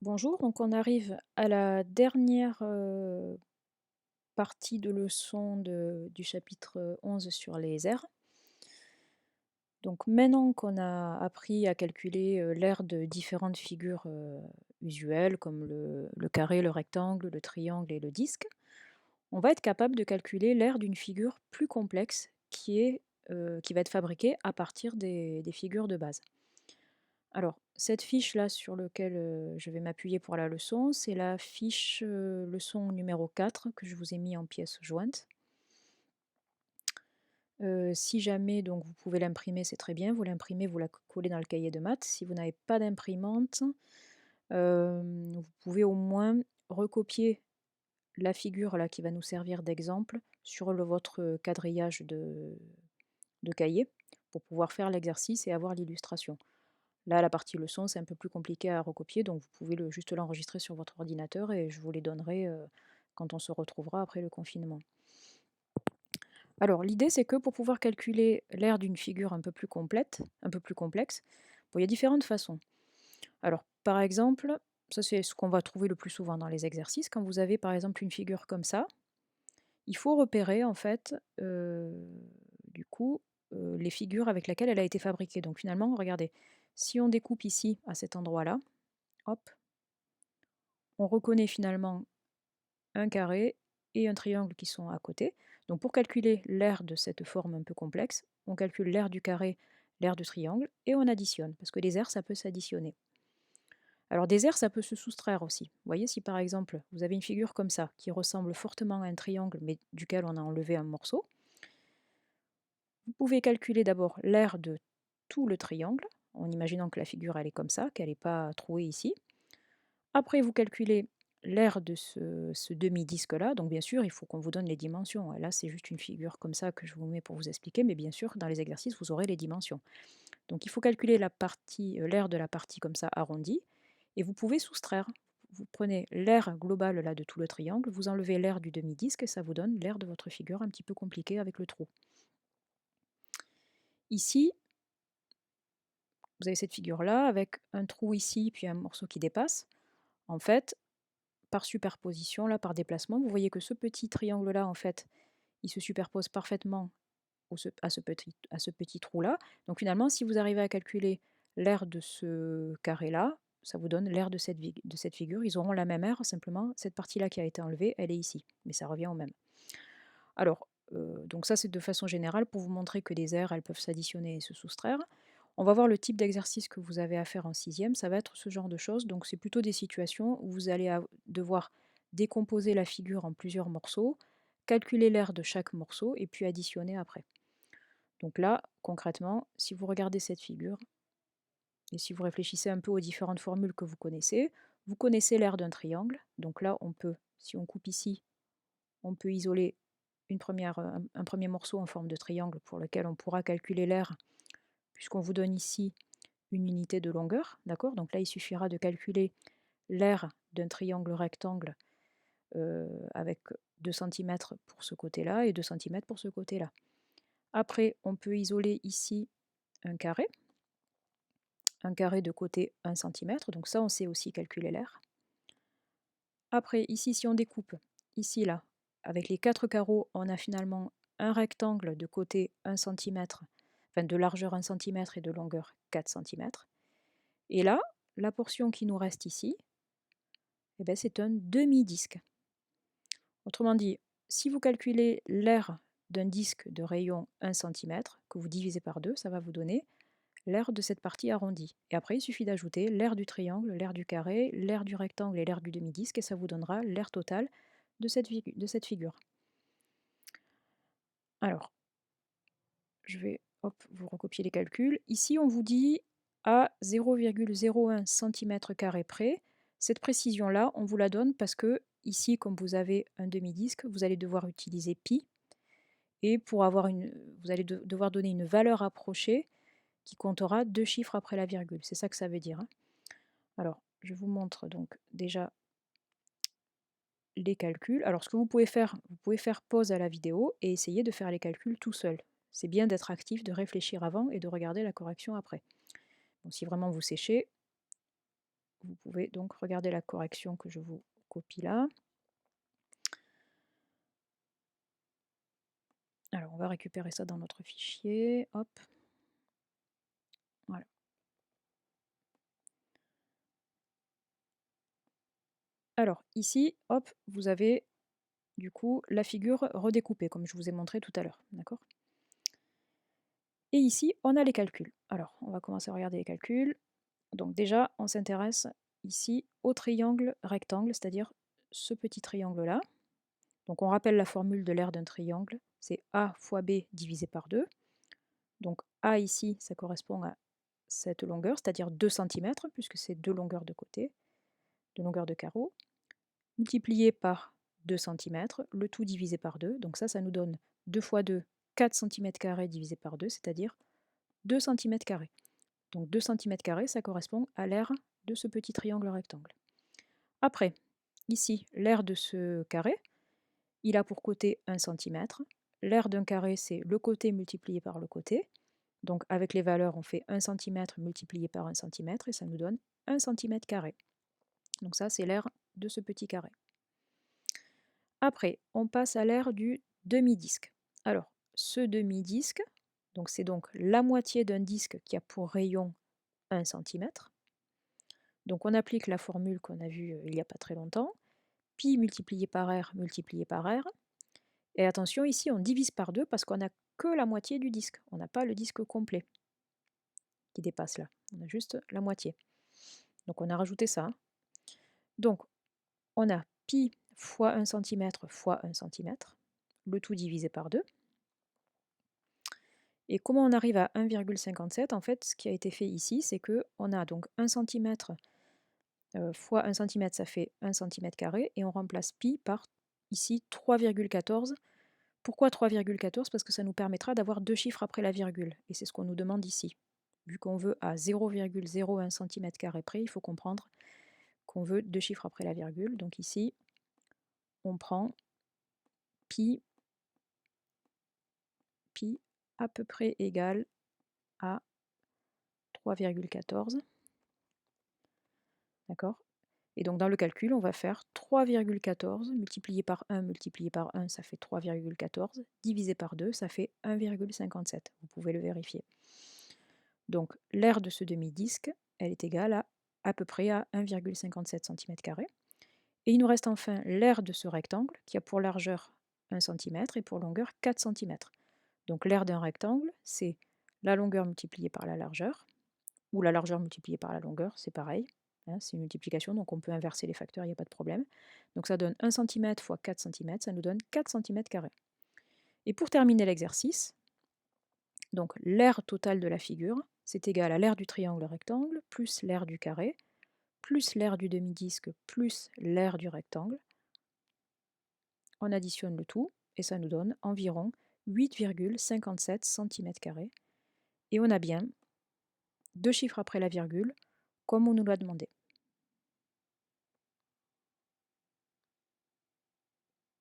Bonjour, donc on arrive à la dernière partie de leçon du chapitre 11 sur les aires. Donc maintenant qu'on a appris à calculer l'aire de différentes figures usuelles comme le carré, le rectangle, le triangle et le disque, on va être capable de calculer l'aire d'une figure plus complexe qui va être fabriquée à partir des figures de base. Alors, cette fiche-là sur laquelle je vais m'appuyer pour la leçon, c'est la fiche leçon numéro 4 que je vous ai mis en pièce jointe. Si jamais donc vous pouvez l'imprimer, c'est très bien. Vous l'imprimez, vous la collez dans le cahier de maths. Si vous n'avez pas d'imprimante, vous pouvez au moins recopier la figure là qui va nous servir d'exemple sur votre quadrillage de cahier pour pouvoir faire l'exercice et avoir l'illustration. Là, la partie leçon, c'est un peu plus compliqué à recopier, donc vous pouvez juste l'enregistrer sur votre ordinateur et je vous les donnerai quand on se retrouvera après le confinement. Alors, l'idée, c'est que pour pouvoir calculer l'aire d'une figure un peu plus complète, un peu plus complexe, bon, il y a différentes façons. Alors, par exemple, ça c'est ce qu'on va trouver le plus souvent dans les exercices. Quand vous avez par exemple une figure comme ça, il faut repérer en fait, du coup, les figures avec lesquelles elle a été fabriquée. Donc finalement, regardez, si on découpe ici à cet endroit-là, hop, on reconnaît finalement un carré et un triangle qui sont à côté. Donc pour calculer l'aire de cette forme un peu complexe, on calcule l'aire du carré, l'aire du triangle, et on additionne, parce que les aires, ça peut s'additionner. Alors des aires, ça peut se soustraire aussi. Vous voyez, si par exemple, vous avez une figure comme ça, qui ressemble fortement à un triangle, mais duquel on a enlevé un morceau, vous pouvez calculer d'abord l'aire de tout le triangle, en imaginant que la figure, elle est comme ça, qu'elle n'est pas trouée ici. Après, vous calculez l'aire de ce demi-disque-là. Donc, bien sûr, il faut qu'on vous donne les dimensions. Là, c'est juste une figure comme ça que je vous mets pour vous expliquer. Mais bien sûr, dans les exercices, vous aurez les dimensions. Donc, il faut calculer l'aire de la partie comme ça arrondie. Et vous pouvez soustraire. Vous prenez l'aire globale là, de tout le triangle, vous enlevez l'aire du demi-disque et ça vous donne l'aire de votre figure un petit peu compliquée avec le trou. Ici, vous avez cette figure-là avec un trou ici, puis un morceau qui dépasse. En fait, par superposition, là, par déplacement, vous voyez que ce petit triangle-là, en fait, il se superpose parfaitement à ce petit trou-là. Donc finalement, si vous arrivez à calculer l'aire de ce carré-là, ça vous donne l'aire de cette figure. Ils auront la même aire, simplement, cette partie-là qui a été enlevée, elle est ici. Mais ça revient au même. Alors, donc ça, c'est de façon générale pour vous montrer que les aires, elles peuvent s'additionner et se soustraire. On va voir le type d'exercice que vous avez à faire en sixième, ça va être ce genre de choses. Donc c'est plutôt des situations où vous allez devoir décomposer la figure en plusieurs morceaux, calculer l'aire de chaque morceau et puis additionner après. Donc là, concrètement, si vous regardez cette figure, et si vous réfléchissez un peu aux différentes formules que vous connaissez l'aire d'un triangle. Donc là, on peut, si on coupe ici, on peut isoler un premier morceau en forme de triangle pour lequel on pourra calculer l'aire, puisqu'on vous donne ici une unité de longueur, d'accord? Donc là, il suffira de calculer l'aire d'un triangle rectangle avec 2 cm pour ce côté-là et 2 cm pour ce côté-là. Après, on peut isoler ici un carré de côté 1 cm, donc ça, on sait aussi calculer l'aire. Après, ici, si on découpe, ici, là, avec les 4 carreaux, on a finalement un rectangle de côté 1 cm, enfin de largeur 1 cm et de longueur 4 cm. Et là, la portion qui nous reste ici, eh ben, c'est un demi-disque. Autrement dit, si vous calculez l'aire d'un disque de rayon 1 cm, que vous divisez par 2, ça va vous donner l'aire de cette partie arrondie. Et après, il suffit d'ajouter l'aire du triangle, l'aire du carré, l'aire du rectangle et l'aire du demi-disque, et ça vous donnera l'aire totale de cette figure. Alors, je vais vous recopier les calculs. Ici, on vous dit à 0,01 cm² près. Cette précision-là, on vous la donne parce que ici, comme vous avez un demi-disque, vous allez devoir utiliser pi. Et pour avoir vous allez devoir donner une valeur approchée qui comptera 2 chiffres après la virgule. C'est ça que ça veut dire, hein. Alors, je vous montre donc déjà les calculs. Alors, ce que vous pouvez faire pause à la vidéo et essayer de faire les calculs tout seul. C'est bien d'être actif, de réfléchir avant et de regarder la correction après. Bon, si vraiment vous séchez, vous pouvez donc regarder la correction que je vous copie là. Alors, on va récupérer ça dans notre fichier. Hop. Voilà. Alors, ici, hop, vous avez du coup la figure redécoupée, comme je vous ai montré tout à l'heure. D'accord? Et ici, on a les calculs. Alors, on va commencer à regarder les calculs. Donc déjà, on s'intéresse ici au triangle rectangle, c'est-à-dire ce petit triangle-là. Donc on rappelle la formule de l'aire d'un triangle, c'est A fois B divisé par 2. Donc A ici, ça correspond à cette longueur, c'est-à-dire 2 cm, puisque c'est 2 longueurs de côté, 2 longueurs de carreau, multiplié par 2 cm, le tout divisé par 2. Donc ça nous donne 2 fois 2, 4 cm² divisé par 2, c'est-à-dire 2 cm². Donc 2 cm², ça correspond à l'aire de ce petit triangle rectangle. Après, ici, l'aire de ce carré, il a pour côté 1 cm. L'aire d'un carré, c'est le côté multiplié par le côté. Donc avec les valeurs, on fait 1 cm multiplié par 1 cm et ça nous donne 1 cm². Donc ça, c'est l'aire de ce petit carré. Après, on passe à l'aire du demi-disque. Alors, ce demi-disque, c'est donc la moitié d'un disque qui a pour rayon 1 cm. Donc on applique la formule qu'on a vue il n'y a pas très longtemps, pi multiplié par r multiplié par r. Et attention, ici on divise par 2 parce qu'on n'a que la moitié du disque, on n'a pas le disque complet qui dépasse là, on a juste la moitié. Donc on a rajouté ça. Donc on a pi fois 1 cm fois 1 cm, le tout divisé par 2. Et comment on arrive à 1,57? En fait, ce qui a été fait ici, c'est qu'on a donc 1 cm fois 1 cm, ça fait 1 cm², et on remplace pi par, ici, 3,14. Pourquoi 3,14? Parce que ça nous permettra d'avoir deux chiffres après la virgule, et c'est ce qu'on nous demande ici. Vu qu'on veut à 0,01 cm² près, il faut comprendre qu'on veut deux chiffres après la virgule. Donc ici, on prend pi à peu près égal à 3,14. D'accord? Et donc dans le calcul, on va faire 3,14 multiplié par 1 multiplié par 1, ça fait 3,14, divisé par 2, ça fait 1,57. Vous pouvez le vérifier. Donc l'aire de ce demi-disque, elle est égale à peu près à 1,57 cm². Et il nous reste enfin l'aire de ce rectangle, qui a pour largeur 1 cm et pour longueur 4 cm. Donc l'aire d'un rectangle, c'est la longueur multipliée par la largeur, ou la largeur multipliée par la longueur, c'est pareil. C'est une multiplication, donc on peut inverser les facteurs, il n'y a pas de problème. Donc ça donne 1 cm fois 4 cm, ça nous donne 4 cm². Et pour terminer l'exercice, donc l'aire totale de la figure, c'est égal à l'aire du triangle rectangle, plus l'aire du carré, plus l'aire du demi-disque, plus l'aire du rectangle. On additionne le tout, et ça nous donne environ 8,57 cm². Et on a bien deux chiffres après la virgule, comme on nous l'a demandé.